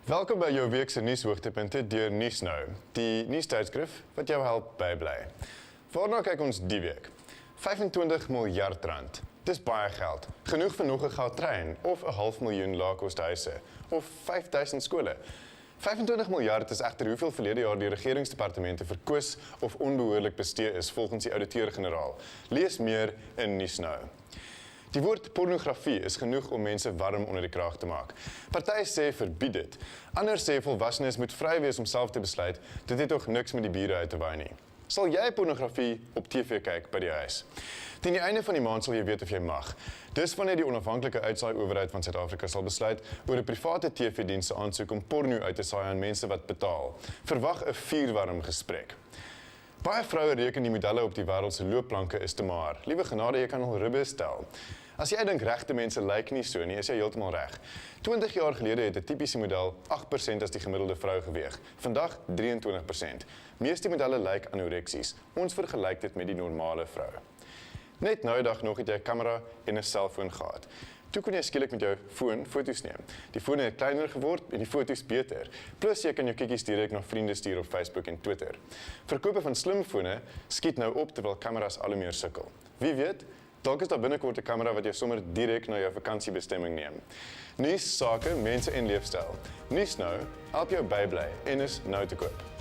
Welkom by jou weekse nuushoogtepunte deur Nuusnou, die nuustydskrif wat jou help bybly. Waarna kyk ons die week? 25 miljard rand. Dis baie geld. Genoeg vir nog 'n goudtrein of 'n half miljoen laagkoste huise of 5000 skole. 25 miljard is egter hoeveel verlede jaar die regeringsdepartemente verkwis of onbehoorlik bestee is volgens die ouditeur-generaal. Lees meer in Nuusnou. Die woord pornografie is genoeg om mense warm onder die kraag te maak. Party sê verbied dit. Ander sê volwassenes moet vry wees om self te besluit, dit het tog niks met die bure uit te waai nie. Sal jy pornografie op TV kyk by die huis? Teen die einde van die maand sal jy weet of jy mag. Dis wanneer die onafhanklike uitsaai-owerheid van Suid-Afrika sal besluit oor 'n private TV-dienste aansoek om porno uit te saai aan mense wat betaal. Verwag 'n vuurwarm gesprek. Baie vroue reken die modelle op die wêreld se loopplanke is te maar. Liewe genade, jy kan al ribbe stel. As jy dink regte mense lyk nie so nie, is jy heeltemal reg. 20 jaar gelede het 'n tipiese model 8% as die gemiddelde vrou geweeg. Vandag 23%. Meeste modelle lyk anoreksies. Ons vergelyk dit met die normale vrou. Net nou dag nog het jy 'n kamera en 'n selfoon gehad. Toe kon jy skielik met jou foon foto's neem. Die foon het kleiner geword en die foto's beter. Plus jy kan jou kikkies direk na vriende stuur op Facebook en Twitter. Verkope van slimfone skiet nou op terwyl kameras al hoe meer sukkel. Wie weet, dalk is daar binnekort 'n kamera wat jou sommer direk na jou vakansiebestemming neem. Nuus, sake, mense en leefstyl. Nuusnou, help jou bybly en is nou te koop.